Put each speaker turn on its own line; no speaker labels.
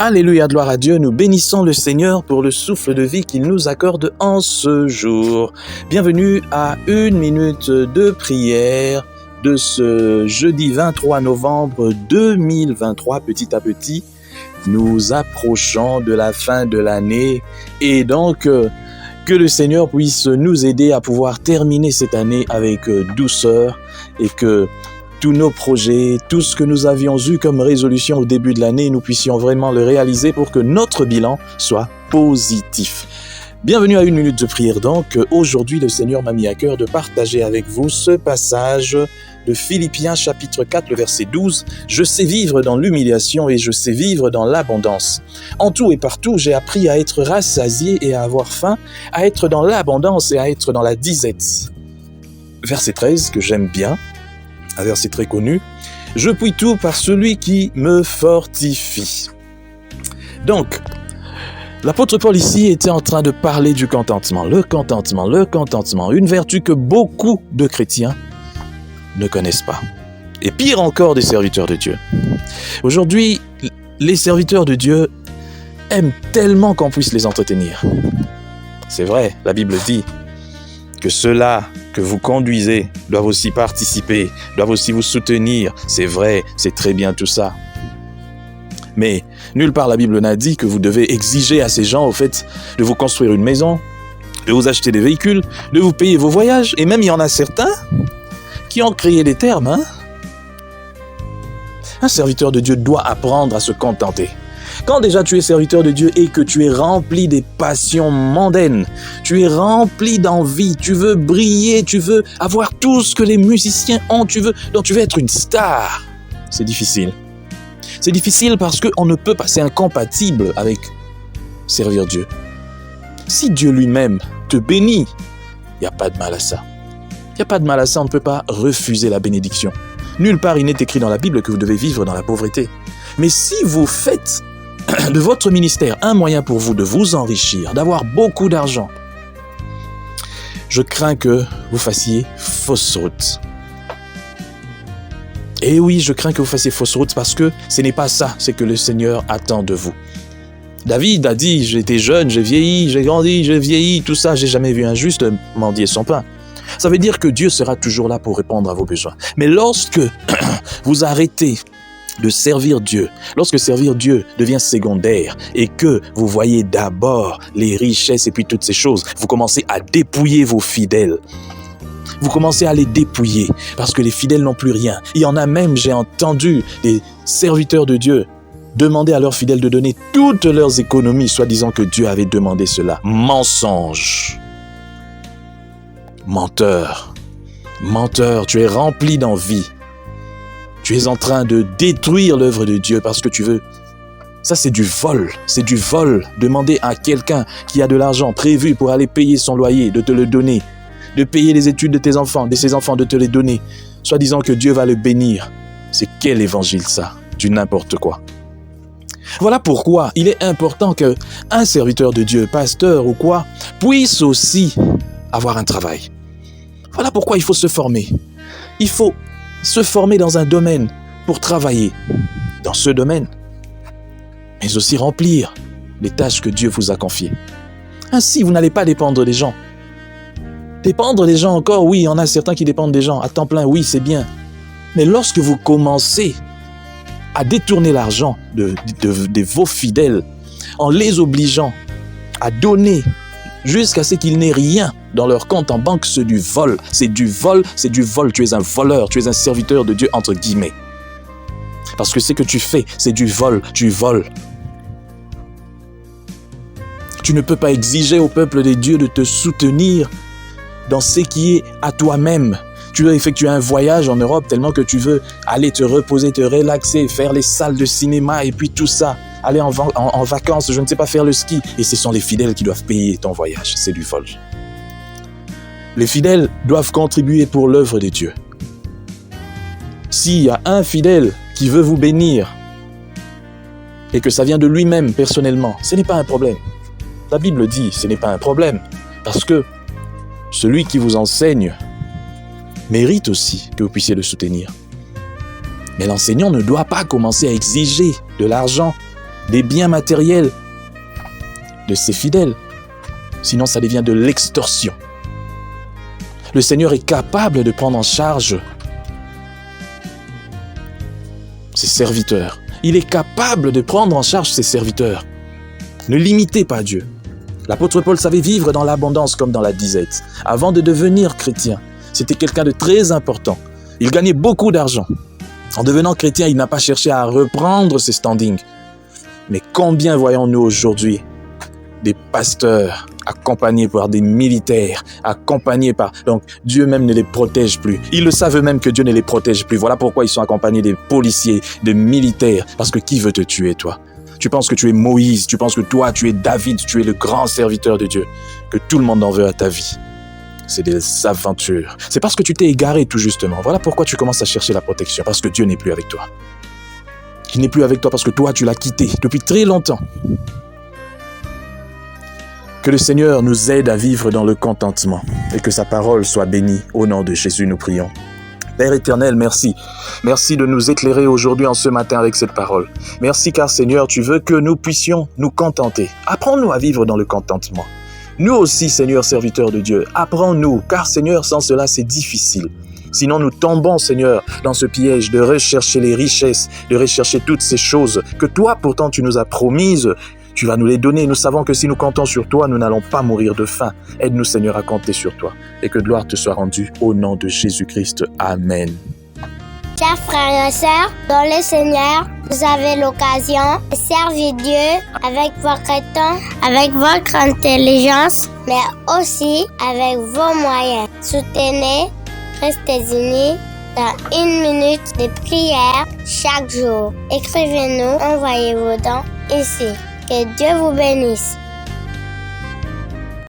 Alléluia, gloire à Dieu, nous bénissons le Seigneur pour le souffle de vie qu'il nous accorde en ce jour. Bienvenue à une minute de prière de ce jeudi 23 novembre 2023. Petit à petit, nous approchons de la fin de l'année et donc que le Seigneur puisse nous aider à pouvoir terminer cette année avec douceur et que tous nos projets, tout ce que nous avions eu comme résolution au début de l'année, nous puissions vraiment le réaliser pour que notre bilan soit positif. Bienvenue à une minute de prière donc. Aujourd'hui, le Seigneur m'a mis à cœur de partager avec vous ce passage de Philippiens chapitre 4, le verset 12. « Je sais vivre dans l'humiliation et je sais vivre dans l'abondance. En tout et partout, j'ai appris à être rassasié et à avoir faim, à être dans l'abondance et à être dans la disette. » Verset 13, que j'aime bien. Un verset très connu. « Je puis tout par celui qui me fortifie. » Donc, l'apôtre Paul ici était en train de parler du contentement. Le contentement, une vertu que beaucoup de chrétiens ne connaissent pas. Et pire encore des serviteurs de Dieu. Aujourd'hui, les serviteurs de Dieu aiment tellement qu'on puisse les entretenir. C'est vrai, la Bible dit que ceux-là que vous conduisez doivent aussi participer, doivent aussi vous soutenir. C'est vrai, c'est très bien tout ça. Mais nulle part la Bible n'a dit que vous devez exiger à ces gens, au fait, de vous construire une maison, de vous acheter des véhicules, de vous payer vos voyages. Et même il y en a certains qui ont créé des termes. Un serviteur de Dieu doit apprendre à se contenter. Quand déjà tu es serviteur de Dieu et que tu es rempli des passions mondaines, tu es rempli d'envie, tu veux briller, tu veux avoir tout ce que les musiciens ont, tu veux être une star, c'est difficile. C'est difficile parce qu'on ne peut pas, c'est incompatible avec servir Dieu. Si Dieu lui-même te bénit, il n'y a pas de mal à ça. Il n'y a pas de mal à ça, on ne peut pas refuser la bénédiction. Nulle part il n'est écrit dans la Bible que vous devez vivre dans la pauvreté. Mais si vous faites de votre ministère un moyen pour vous de vous enrichir, d'avoir beaucoup d'argent, je crains que vous fassiez fausse route. Et oui, je crains que vous fassiez fausse route parce que ce n'est pas ça, c'est que le Seigneur attend de vous. David a dit, j'étais jeune, j'ai vieilli, j'ai grandi, j'ai vieilli, tout ça, j'ai jamais vu un juste mendier son pain. Ça veut dire que Dieu sera toujours là pour répondre à vos besoins. Mais lorsque vous arrêtez de servir Dieu, lorsque servir Dieu devient secondaire et que vous voyez d'abord les richesses et puis toutes ces choses, vous commencez à dépouiller vos fidèles. Vous commencez à les dépouiller parce que les fidèles n'ont plus rien. Il y en a même, j'ai entendu des serviteurs de Dieu demander à leurs fidèles de donner toutes leurs économies, soi-disant que Dieu avait demandé cela. Mensonge. Menteur. Menteur, tu es rempli d'envie. Tu es en train de détruire l'œuvre de Dieu parce que tu veux. Ça, c'est du vol. C'est du vol. Demander à quelqu'un qui a de l'argent prévu pour aller payer son loyer, de te le donner. De payer les études de tes enfants, de ses enfants, de te les donner. Soi-disant que Dieu va le bénir. C'est quel évangile ça? Du n'importe quoi. Voilà pourquoi il est important qu'un serviteur de Dieu, pasteur ou quoi, puisse aussi avoir un travail. Voilà pourquoi il faut se former. Il faut se former dans un domaine pour travailler dans ce domaine, mais aussi remplir les tâches que Dieu vous a confiées. Ainsi, vous n'allez pas dépendre des gens. Dépendre des gens encore, oui, il y en a certains qui dépendent des gens. À temps plein, oui, c'est bien. Mais lorsque vous commencez à détourner l'argent de vos fidèles en les obligeant à donner jusqu'à ce qu'il n'ait rien dans leur compte en banque, c'est du vol. C'est du vol, c'est du vol. Tu es un voleur, tu es un serviteur de Dieu, entre guillemets. Parce que ce que tu fais, c'est du vol, tu voles. Tu ne peux pas exiger au peuple de Dieu de te soutenir dans ce qui est à toi-même. Tu veux effectuer un voyage en Europe tellement que tu veux aller te reposer, te relaxer, faire les salles de cinéma et puis tout ça. Aller en vacances, je ne sais pas, faire le ski. Et ce sont les fidèles qui doivent payer ton voyage. C'est du vol. Les fidèles doivent contribuer pour l'œuvre de Dieu. S'il y a un fidèle qui veut vous bénir et que ça vient de lui-même personnellement, ce n'est pas un problème. La Bible dit ce n'est pas un problème parce que celui qui vous enseigne mérite aussi que vous puissiez le soutenir. Mais l'enseignant ne doit pas commencer à exiger de l'argent des biens matériels de ses fidèles. Sinon, ça devient de l'extorsion. Le Seigneur est capable de prendre en charge ses serviteurs. Il est capable de prendre en charge ses serviteurs. Ne limitez pas Dieu. L'apôtre Paul savait vivre dans l'abondance comme dans la disette. Avant de devenir chrétien, c'était quelqu'un de très important. Il gagnait beaucoup d'argent. En devenant chrétien, il n'a pas cherché à reprendre ses standings. Mais combien voyons-nous aujourd'hui des pasteurs accompagnés par des militaires, accompagnés par... Donc, Dieu même ne les protège plus. Ils le savent eux-mêmes que Dieu ne les protège plus. Voilà pourquoi ils sont accompagnés des policiers, des militaires. Parce que qui veut te tuer, toi? Tu penses que tu es Moïse, tu penses que toi, tu es David, tu es le grand serviteur de Dieu, que tout le monde en veut à ta vie. C'est des aventures. C'est parce que tu t'es égaré tout justement. Voilà pourquoi tu commences à chercher la protection, parce que Dieu n'est plus avec toi. Il n'est plus avec toi parce que toi, tu l'as quitté depuis très longtemps. Que le Seigneur nous aide à vivre dans le contentement et que sa parole soit bénie. Au nom de Jésus, nous prions. Père éternel, merci. Merci de nous éclairer aujourd'hui en ce matin avec cette parole. Merci car Seigneur, tu veux que nous puissions nous contenter. Apprends-nous à vivre dans le contentement. Nous aussi, Seigneur, serviteurs de Dieu, apprends-nous, car Seigneur, sans cela, c'est difficile. Sinon, nous tombons, Seigneur, dans ce piège de rechercher les richesses, de rechercher toutes ces choses que toi, pourtant, tu nous as promises. Tu vas nous les donner. Nous savons que si nous comptons sur toi, nous n'allons pas mourir de faim. Aide-nous, Seigneur, à compter sur toi. Et que gloire te soit rendue au nom de Jésus-Christ. Amen.
Chers frères et sœurs, dans le Seigneur, vous avez l'occasion de servir Dieu avec votre temps, avec votre intelligence, mais aussi avec vos moyens. Soutenez, restez unis dans 1 minute de prière chaque jour. Écrivez-nous, envoyez vos dons ici. Que Dieu vous bénisse.